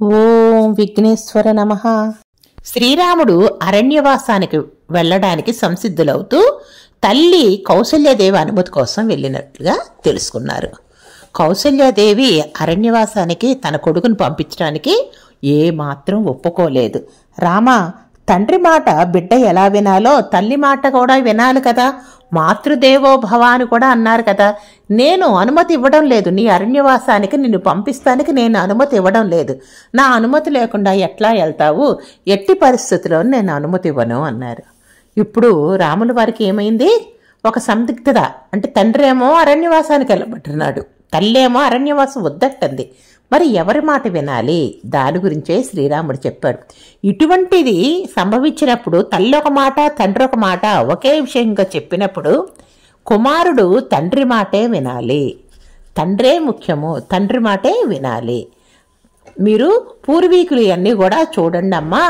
ఓం విఘ్నేశ్వర నమః. శ్రీరాముడు అరణ్యవాసానికి వెళ్ళడానికి సంసిద్ధులవుతూ తల్లి కౌసల్యాదేవి అనుమతి కోసం వెళ్ళినట్లుగా తెలుసుకున్నారు. కౌసల్యాదేవి అరణ్యవాసానికి తన కొడుకును పంపించడానికి ఏమాత్రం ఒప్పుకోలేదు. రామా, తండ్రి మాట బిడ్డ ఎలా వినాలో తల్లి మాట కూడా వినాలి కదా, మాతృదేవో భవ అని కూడా అన్నారు కదా. నేను అనుమతి ఇవ్వడం లేదు, నీ అరణ్యవాసానికి నిన్ను పంపిస్తానికి నేను అనుమతి ఇవ్వడం లేదు. నా అనుమతి లేకుండా ఎట్లా వెళ్తావు, ఎట్టి పరిస్థితుల్లో నేను అనుమతి ఇవ్వను అన్నారు. ఇప్పుడు రాముల వారికి ఏమైంది, ఒక సందిగ్ధత. అంటే తండ్రి ఏమో అరణ్యవాసానికి వెళ్ళబట్టున్నాడు, తల్లేమో అరణ్యవాసం వద్దట్టంది. మరి ఎవరి మాట వినాలి, దాని గురించే శ్రీరాముడు చెప్పాడు. ఇటువంటిది సంభవించినప్పుడు తల్లి ఒక మాట తండ్రి ఒక మాట ఒకే విషయంగా చెప్పినప్పుడు కుమారుడు తండ్రి మాటే వినాలి, తండ్రే ముఖ్యము, తండ్రి మాటే వినాలి. మీరు పూర్వీకులు అన్నీ కూడా చూడండి అమ్మా,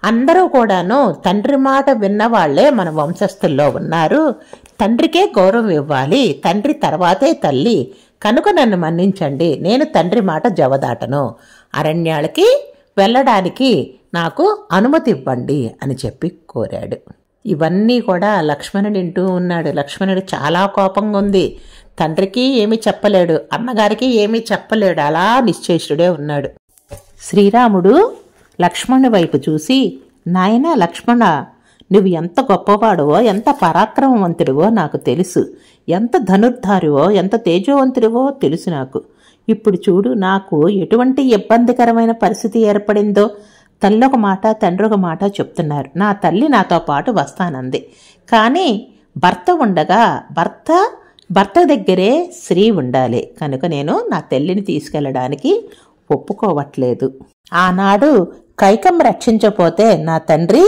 అందరూ కూడాను తండ్రి మాట విన్నవాళ్లే మన వంశస్థుల్లో ఉన్నారు. తండ్రికే గౌరవం ఇవ్వాలి, తండ్రి తర్వాతే తల్లి. కనుక నన్ను మన్నించండి, నేను తండ్రి మాట జవదాటను, అరణ్యాలకి వెళ్ళడానికి నాకు అనుమతి ఇవ్వండి అని చెప్పి కోరాడు. ఇవన్నీ కూడా లక్ష్మణుడు వింటూ ఉన్నాడు. లక్ష్మణుడు చాలా కోపంగా ఉంది. తండ్రికి ఏమీ చెప్పలేడు, అన్నగారికి ఏమీ చెప్పలేడు, అలా నిశ్చేష్టుడే ఉన్నాడు. శ్రీరాముడు లక్ష్మణుడి వైపు చూసి, నాయనా లక్ష్మణ, నువ్వు ఎంత గొప్పవాడువో, ఎంత పరాక్రమవంతుడివో నాకు తెలుసు, ఎంత ధనుర్ధారివో, ఎంత తేజోవంతుడివో తెలుసు నాకు. ఇప్పుడు చూడు, నాకు ఎటువంటి ఇబ్బందికరమైన పరిస్థితి ఏర్పడిందో. తల్లి ఒక మాట తండ్రి ఒక మాట చెప్తున్నారు. నా తల్లి నాతో పాటు వస్తానంది, కానీ భర్త ఉండగా భర్త దగ్గరే స్త్రీ ఉండాలి. కనుక నేను నా తల్లిని తీసుకెళ్ళడానికి ఒప్పుకోవట్లేదు. ఆనాడు కైకమ్మ రక్షించపోతే నా తండ్రి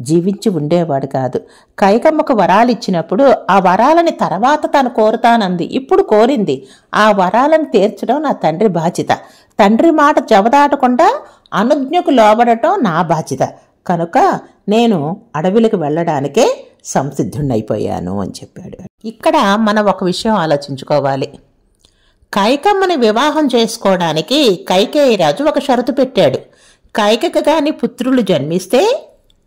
జీవించి ఉండేవాడు కాదు. కైకమ్మకు వరాలు ఇచ్చినప్పుడు ఆ వరాలని తర్వాత తను కోరుతానంది, ఇప్పుడు కోరింది. ఆ వరాలను తీర్చడం నా తండ్రి బాధ్యత. తండ్రి మాట జవదాటకుండా అనుజ్ఞకు లోబడటం నా బాధ్యత. కనుక నేను అడవిలకు వెళ్ళడానికే సంసిద్ధున్నైపోయాను అని చెప్పాడు. ఇక్కడ మనం ఒక విషయం ఆలోచించుకోవాలి. కైకమ్మని వివాహం చేసుకోవడానికి కైకేయి రాజు ఒక షరతు పెట్టాడు. కైకకు గాని పుత్రులు జన్మిస్తే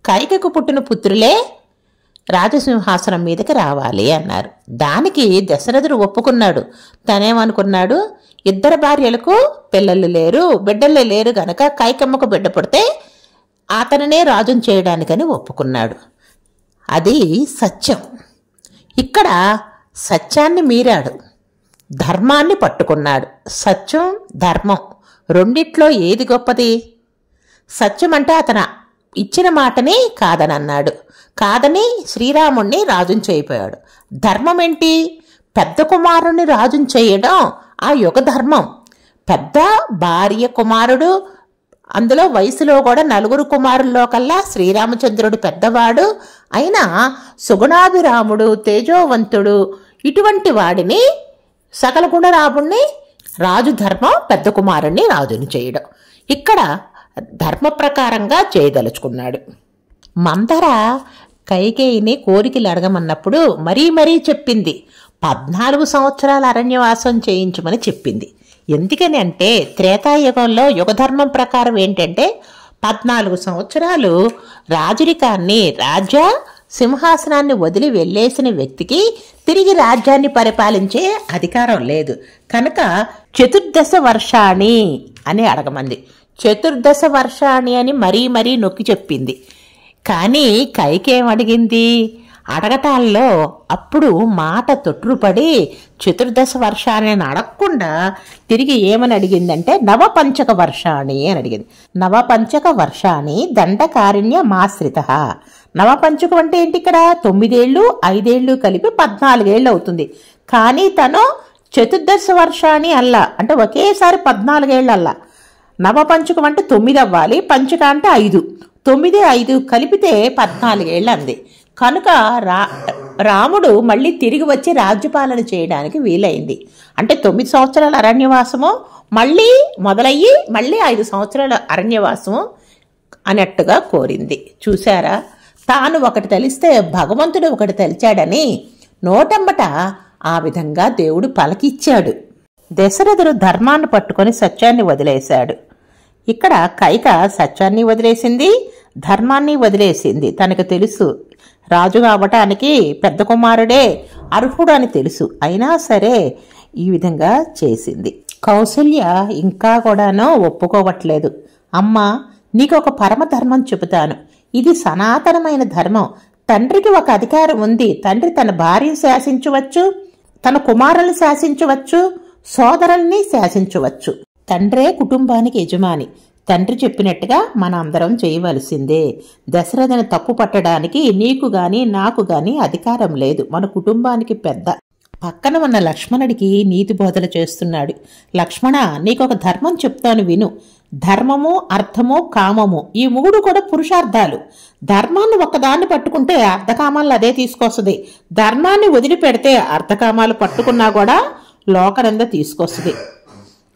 కైకకు పుట్టిన పుత్రులే రాజసింహాసనం మీదకి రావాలి అన్నారు. దానికి దశరథుడు ఒప్పుకున్నాడు. తనేమనుకున్నాడు, ఇద్దరు భార్యలకు పిల్లలు లేరు, బిడ్డలు లేరు గనక కైకమ్మకు బిడ్డ పుడితే అతనినే రాజును చేయడానికని ఒప్పుకున్నాడు. అది సత్యం. ఇక్కడ సత్యాన్ని మీరాడు, ధర్మాన్ని పట్టుకున్నాడు. సత్యం ధర్మం రెండిట్లో ఏది గొప్పది? సత్యం అంటే అతను ఇచ్చిన మాటని కాదనన్నాడు, కాదని శ్రీరాముణ్ణి రాజుని చేయిపోయాడు. ధర్మం ఏంటి? పెద్ద కుమారుణ్ణి రాజుని చేయడం ఆ యుగ ధర్మం. పెద్ద భార్య కుమారుడు, అందులో వయసులో కూడా 4 కుమారుల్లో కల్లా శ్రీరామచంద్రుడు పెద్దవాడు అయినా సుగుణాభిరాముడు, తేజోవంతుడు, ఇటువంటి వాడిని సకల గుణరాముణ్ణి రాజు ధర్మం పెద్ద కుమారుణ్ణి రాజుని చేయడం. ఇక్కడ ధర్మ ప్రకారంగా చేయదలుచుకున్నాడు. మందర కైకేయిని కోరికలు అడగమన్నప్పుడు మరీ చెప్పింది. 14 సంవత్సరాల అరణ్యవాసం చేయించమని చెప్పింది. ఎందుకని అంటే త్రేతాయుగంలో యుగధర్మం ప్రకారం ఏంటంటే 14 సంవత్సరాలు రాజరికాన్ని, రాజ్య సింహాసనాన్ని వదిలి వెళ్ళేసిన వ్యక్తికి తిరిగి రాజ్యాన్ని పరిపాలించే అధికారం లేదు. కనుక 14 వర్షాణి అని అడగమంది. 14 వర్షాణి అని మరీ నొక్కి చెప్పింది. కానీ కైకేం అడిగింది? అడగటాల్లో అప్పుడు మాట తొట్టుపడి 14 వర్షాన్ని అని అడగకుండా తిరిగి ఏమని అడిగిందంటే నవపంచక వర్షాణి అని అడిగింది. నవపంచక వర్షాణి దండకారణ్య మాశ్రిత. నవపంచకం అంటే ఏంటి? ఇక్కడ 9 ఏళ్ళు 5 ఏళ్ళు కలిపి 14 ఏళ్ళు అవుతుంది. కానీ తను 14 వర్షాణి అల్లా, అంటే ఒకేసారి 14 ఏళ్ళు అల్లా. నవపంచకం అంటే 9 అవ్వాలి, పంచక అంటే 5, 9, 5 కలిపితే 14 ఏళ్ళు అంది. కనుక రాముడు మళ్ళీ తిరిగి వచ్చి రాజ్యపాలన చేయడానికి వీలైంది. అంటే 9 సంవత్సరాల అరణ్యవాసము మళ్ళీ మొదలయ్యి మళ్ళీ 5 సంవత్సరాల అరణ్యవాసము అన్నట్టుగా కోరింది. చూశారా, తాను ఒకటి తెలిస్తే భగవంతుడు ఒకటి తెలిచాడని నోటమ్మట ఆ విధంగా దేవుడు పలకిచ్చాడు. దశరథుడు ధర్మాన్ని పట్టుకొని సత్యాన్ని వదిలేశాడు. ఇక్కడ కైక సత్యాన్ని వదిలేసింది, ధర్మాన్ని వదిలేసింది. తనకు తెలుసు రాజు అవటానికి పెద్ద కుమారుడే అర్హుడు అని తెలుసు, అయినా సరే ఈ విధంగా చేసింది. కౌసల్య ఇంకా కూడాను ఒప్పుకోవట్లేదు. అమ్మా, నీకు ఒక పరమధర్మం చెబుతాను, ఇది సనాతనమైన ధర్మం. తండ్రికి ఒక అధికారం ఉంది. తండ్రి తన భార్యను శాసించవచ్చు, తన కుమారుల్ని శాసించవచ్చు, సోదరుల్ని శాసించవచ్చు. తండ్రే కుటుంబానికి యజమాని. తండ్రి చెప్పినట్టుగా మన అందరం చేయవలసిందే. దశరథని తప్పు పట్టడానికి నీకు గాని నాకు గాని అధికారం లేదు. మన కుటుంబానికి పెద్ద. పక్కన ఉన్న లక్ష్మణుడికి నీతి బోధలు చేస్తున్నాడు. లక్ష్మణ, నీకొక ధర్మం చెప్తాను విను. ధర్మము, అర్థము, కామము ఈ మూడు కూడా పురుషార్థాలు. ధర్మాన్ని ఒక్కదాన్ని పట్టుకుంటే అర్ధకామాలు అదే తీసుకొస్తుంది. ధర్మాన్ని వదిలిపెడితే అర్ధకామాలు పట్టుకున్నా కూడా లోకనంద తీసుకొస్తుంది.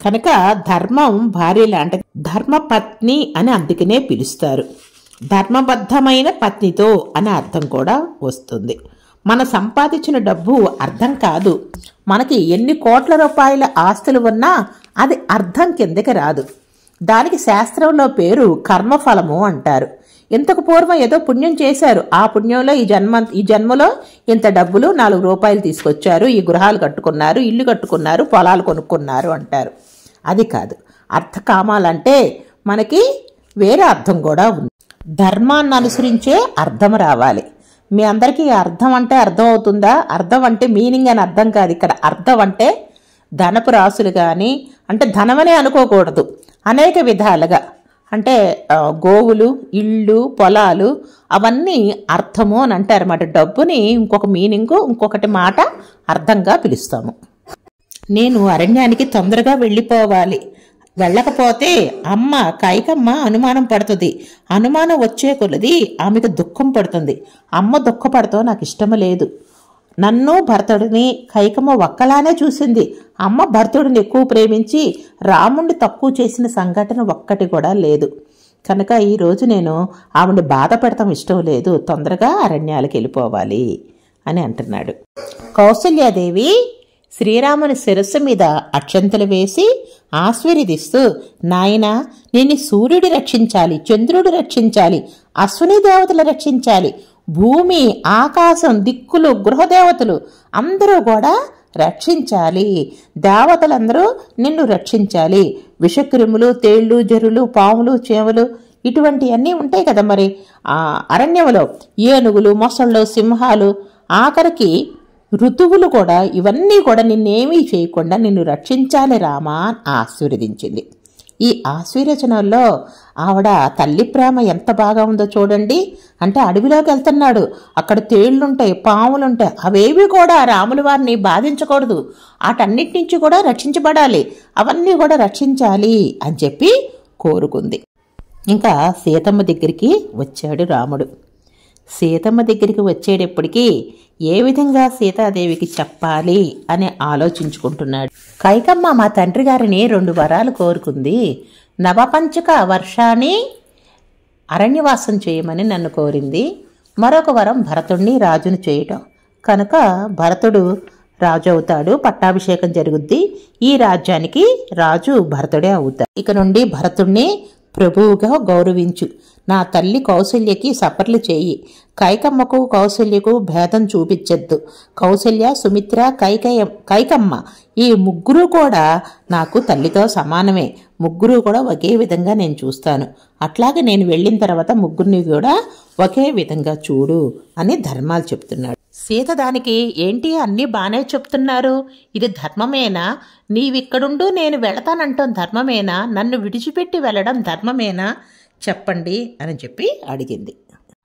కనుక ధర్మం భార్య లాంటిది. ధర్మపత్ని అని అందుకనే పిలుస్తారు. ధర్మబద్ధమైన పత్నితో అనే అర్థం కూడా వస్తుంది. మన సంపాదించిన డబ్బు అర్థం కాదు. మనకి ఎన్ని కోట్ల రూపాయల ఆస్తులు ఉన్నా అది అర్థం కిందకి రాదు. దానికి శాస్త్రంలో పేరు కర్మఫలము అంటారు. ఇంతకు పూర్వం ఏదో పుణ్యం చేశారు, ఆ పుణ్యంలో ఈ జన్మలో ఇంత డబ్బులు 4 రూపాయలు తీసుకొచ్చారు, ఈ గృహాలు కట్టుకున్నారు, ఇల్లు కట్టుకున్నారు, పొలాలు కొనుక్కున్నారు అంటారు. అది కాదు. అర్థకామాలంటే మనకి వేరే అర్థం కూడా ఉంది. ధర్మాన్ని అనుసరించే అర్థం రావాలి. మీ అందరికీ అర్థం అంటే అర్థం అవుతుందా? అర్థం అంటే మీనింగ్ అని అర్థం కాదు. ఇక్కడ అర్థం అంటే ధనపు రాసులు కానీ, అంటే ధనమనే అనుకోకూడదు, అనేక విధాలుగా అంటే గోవులు, ఇళ్ళు, పొలాలు అవన్నీ అర్థము అని అంటారు అన్నమాట. డబ్బుని ఇంకొక మీనింగు, ఇంకొకటి మాట అర్థంగా పిలుస్తాము. నేను అరణ్యానికి తొందరగా వెళ్ళిపోవాలి. వెళ్ళకపోతే అమ్మ కైకమ్మ అనుమానం పడుతుంది. అనుమానం వచ్చే కొలది ఆమెకు దుఃఖం పడుతుంది. అమ్మ దుఃఖపడతో నాకు ఇష్టం లేదు. నన్ను భరతుడిని కైకమ్మ ఒక్కలానే చూసింది. అమ్మ భరతుడిని ఎక్కువ ప్రేమించి రాముణ్ణి తక్కువ చేసిన సంఘటన ఒక్కటి కూడా లేదు. కనుక ఈరోజు నేను ఆవిడ్ని బాధ పెడతాం ఇష్టం లేదు. తొందరగా అరణ్యాలకు వెళ్ళిపోవాలి అని అంటున్నాడు. కౌసల్యాదేవి శ్రీరాముని శిరస్సు మీద అక్షంతలు వేసి ఆశీర్వదిస్తూ, నాయనా, నిన్ను సూర్యుడు రక్షించాలి, చంద్రుడు రక్షించాలి, అశ్విని దేవతలు రక్షించాలి, భూమి, ఆకాశం, దిక్కులు, గృహదేవతలు అందరూ కూడా రక్షించాలి. దేవతలందరూ నిన్ను రక్షించాలి. విషక్రిములు, తేళ్లు, జరులు, పాములు, చేమలు ఇటువంటివన్నీ ఉంటాయి కదా మరి అరణ్యంలో. ఏనుగులు, మొసళ్ళు, సింహాలు, ఆఖరికి ఋతువులు కూడా, ఇవన్నీ కూడా నిన్నేమీ చేయకుండా నిన్ను రక్షించాలి రామా అని ఆశీర్వదించింది. ఈ ఆశీర్వచనంలో ఆవిడ తల్లి ప్రేమ ఎంత బాగా ఉందో చూడండి. అంటే అడవిలోకి వెళ్తున్నాడు, అక్కడ తేళ్లుంటాయి, పాములుంటాయి, అవేవి కూడా రాముల వారిని బాధించకూడదు, వాటన్నిటి నుంచి కూడా రక్షించబడాలి, అవన్నీ కూడా రక్షించాలి అని చెప్పి కోరుకుంది. ఇంకా సీతమ్మ దగ్గరికి వచ్చాడు రాముడు. సీతమ్మ దగ్గరికి వచ్చేటప్పటికీ ఏ విధంగా సీతాదేవికి చెప్పాలి అని ఆలోచించుకుంటున్నాడు. కైకమ్మ మా తండ్రి గారిని 2 వరాలు కోరుకుంది. నవపంచక వర్షాన్ని అరణ్యవాసం చేయమని నన్ను కోరింది. మరొక వరం భరతుడిని రాజును చేయటం. కనుక భరతుడు రాజు అవుతాడు, పట్టాభిషేకం జరుగుద్ది. ఈ రాజ్యానికి రాజు భరతుడే అవుతాడు. ఇక నుండి భరతుడిని ప్రభువుగా గౌరవించు. నా తల్లి కౌసల్యకి సపర్లు చేయి. కైకమ్మకు కౌసల్యకు భేదం చూపించద్దు. కౌసల్య, సుమిత్ర, కైకమ్మ ఈ ముగ్గురు కూడా నాకు తల్లితో సమానమే. ముగ్గురు కూడా ఒకే విధంగా నేను చూస్తాను. అట్లాగే నేను వెళ్ళిన తర్వాత ముగ్గురిని కూడా ఒకే విధంగా చూడు అని ధర్మాలు చెప్తున్నాడు. సీత దానికి ఏంటి అన్నీ బాగానే చెప్తున్నారు, ఇది ధర్మమేనా? నీవిక్కడుండు నేను వెళతానంటాం ధర్మమేనా? నన్ను విడిచిపెట్టి వెళ్ళడం ధర్మమేనా? చెప్పండి అని చెప్పి అడిగింది.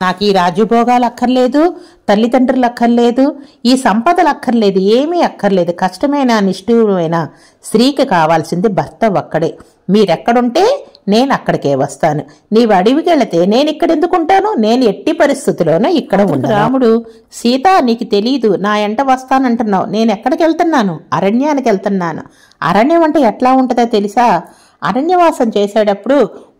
నాకు ఈ రాజ్యభోగాలు అక్కర్లేదు, తల్లిదండ్రులు అక్కర్లేదు, ఈ సంపదలు అక్కర్లేదు, ఏమీ అక్కర్లేదు. కష్టమైన నిష్ఠూరమైన స్త్రీకి కావాల్సింది భర్త ఒక్కడే. మీరెక్కడుంటే నేను అక్కడికే వస్తాను. నీవు అడవికి వెళితే నేను ఇక్కడ ఎందుకుంటాను? నేను ఎట్టి పరిస్థితుల్లోనూ ఇక్కడ ఉండను. రాముడు, సీత నీకు తెలీదు, నా ఎంట వస్తానంటున్నావు. నేను ఎక్కడికి వెళ్తున్నాను? అరణ్యానికి వెళ్తున్నాను. అరణ్యం అంటే ఎట్లా ఉంటుందో తెలుసా? అరణ్యవాసం చేసేటప్పుడు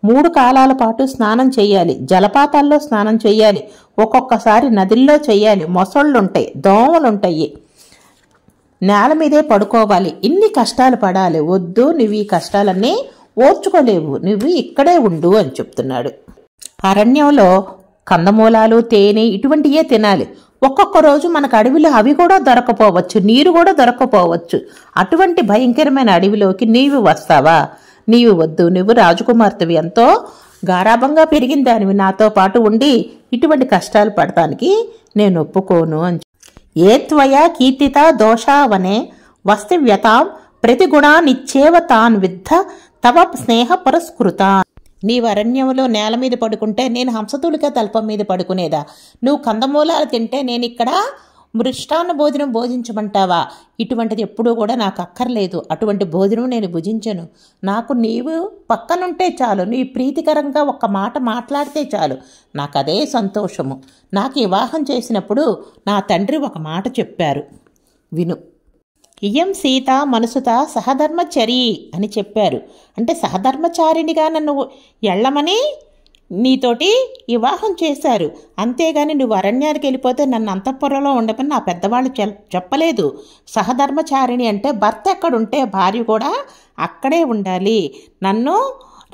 3 కాలాల పాటు స్నానం చేయాలి. జలపాతాల్లో స్నానం చేయాలి, ఒక్కొక్కసారి నదుల్లో చేయాలి. మొసళ్ళుంటాయి, దోమలుంటాయి, నేల మీదే పడుకోవాలి. ఇన్ని కష్టాలు పడాలి. వద్దు, నువ్వు ఈ కష్టాలన్నీ ఓర్చుకోలేవు, నువ్వు ఇక్కడే ఉండు అని చెప్తున్నాడు. అరణ్యంలో కందమూలాలు, తేనె ఇటువంటివే తినాలి. ఒక్కొక్క రోజు మనకు అడవిలో అవి కూడా దొరకపోవచ్చు, నీరు కూడా దొరకపోవచ్చు. అటువంటి భయంకరమైన అడవిలోకి నీవు వస్తావా? నీవు వద్దు, నువ్వు రాజకుమార్తెవి, ఎంతో గారాభంగా పెరిగిన దానివి, నాతో పాటు ఉండి ఇటువంటి కష్టాలు పడటానికి నేను ఒప్పుకోను అని. ఏ త్వయా కీర్తిత దోషావనే వస్తవ్యతాం ప్రతిగుణానిచ్చేవ తాన్ విద్ధ తవ స్నేహ పురస్కృత. నీవు అరణ్యంలో నేల మీద పడుకుంటే నేను హంసతూలిక తల్పం మీద పడుకునేదా? నువ్వు కందమూలాలు తింటే నేను ఇక్కడ మృష్టాన్న భోజనం భోజించమంటావా? ఇటువంటిది ఎప్పుడూ కూడా నాకు అక్కర్లేదు. అటువంటి భోజనం నేను భుజించను. నాకు నీవు పక్కనుంటే చాలు, నీ ప్రీతికరంగా ఒక్క మాట మాట్లాడితే చాలు, నాకు అదే సంతోషము. నాకు వివాహం చేసినప్పుడు నా తండ్రి ఒక మాట చెప్పారు, విను. ఇయం సీత మనసుత సహధర్మచరి అని చెప్పారు. అంటే సహధర్మచారినిగా నన్ను ఎళ్ళమని నీతోటి వివాహం చేశారు. అంతేగాని నువ్వు అరణ్యానికి వెళ్ళిపోతే నన్ను అంతఃపురంలో ఉండమని నా పెద్దవాళ్ళు చెప్పలేదు. సహధర్మచారిణి అంటే భర్త ఎక్కడుంటే భార్య కూడా అక్కడే ఉండాలి. నన్ను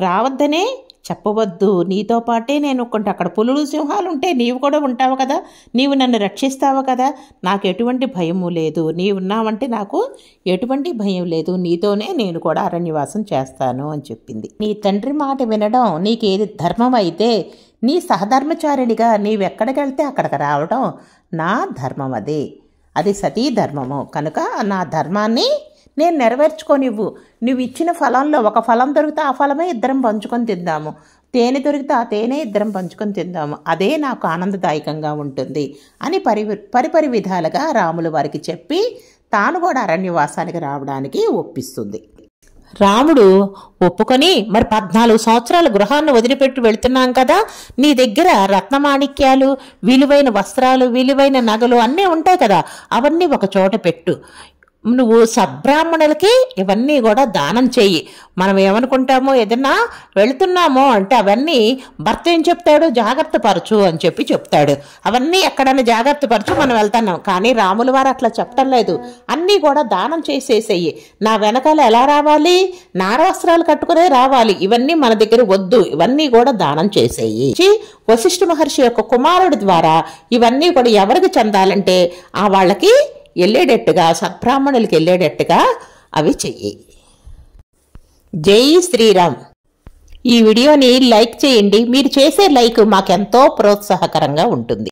రావద్దనే చెప్పవద్దు. నీతో పాటే నేను కొంటే అక్కడ పులులు సింహాలు ఉంటే నీవు కూడా ఉంటావు కదా, నీవు నన్ను రక్షిస్తావు కదా, నాకు ఎటువంటి భయము లేదు. నీవు ఉన్నావంటే నాకు ఎటువంటి భయం లేదు. నీతోనే నేను కూడా అరణ్యవాసం చేస్తాను అని చెప్పింది. నీ తండ్రి మాట వినడం నీకేది ధర్మం అయితే నీ సహధర్మచారిణిగా నీవెక్కడికి వెళ్తే అక్కడికి రావడం నా ధర్మం. అది సతీ ధర్మము. కనుక నా ధర్మాన్ని నేను నెరవేర్చుకోనివ్వు. నువ్వు ఇచ్చిన ఫలంలో ఒక ఫలం దొరికితే ఆ ఫలమే ఇద్దరం పంచుకొని తిందాము, తేనె దొరికితే ఆ తేనె ఇద్దరం పంచుకొని తిందాము, అదే నాకు ఆనందదాయకంగా ఉంటుంది అని పరిపరి విధాలుగా రాములు వారికి చెప్పి తాను కూడా అరణ్యవాసానికి రావడానికి ఒప్పిస్తుంది. రాముడు ఒప్పుకొని, మరి 14 సంవత్సరాలు గృహాన్ని వదిలిపెట్టి వెళుతున్నాం కదా, నీ దగ్గర రత్నమాణిక్యాలు, విలువైన వస్త్రాలు, విలువైన నగలు అన్నీ ఉంటాయి కదా, అవన్నీ ఒక చోట పెట్టు. నువ్వు సద్బ్రాహ్మణులకి ఇవన్నీ కూడా దానం చెయ్యి. మనం ఏమనుకుంటామో, ఏదన్నా వెళుతున్నామో అంటే అవన్నీ భర్త ఏం చెప్తాడు, జాగ్రత్త పరచు అని చెప్తాడు. అవన్నీ ఎక్కడైనా జాగ్రత్త పరచు, మనం వెళ్తున్నాం. కానీ రాముల వారు అట్లా చెప్పటం లేదు. అన్నీ కూడా దానం చేసేసేయి. నా వెనకాల ఎలా రావాలి, నారవస్త్రాలు కట్టుకునే రావాలి, ఇవన్నీ మన దగ్గర వద్దు, ఇవన్నీ కూడా దానం చేసేయి. వశిష్ఠ మహర్షి యొక్క కుమారుడి ద్వారా ఇవన్నీ కూడా ఎవరికి చెందాలంటే ఆ వాళ్ళకి వెళ్ళేటట్టుగా, సద్బ్రాహ్మణులకి వెళ్ళేటట్టుగా అవి చెయ్యి. జై శ్రీరామ్. ఈ వీడియోని లైక్ చేయండి. మీరు చేసే లైక్ మాకెంతో ప్రోత్సాహకరంగా ఉంటుంది.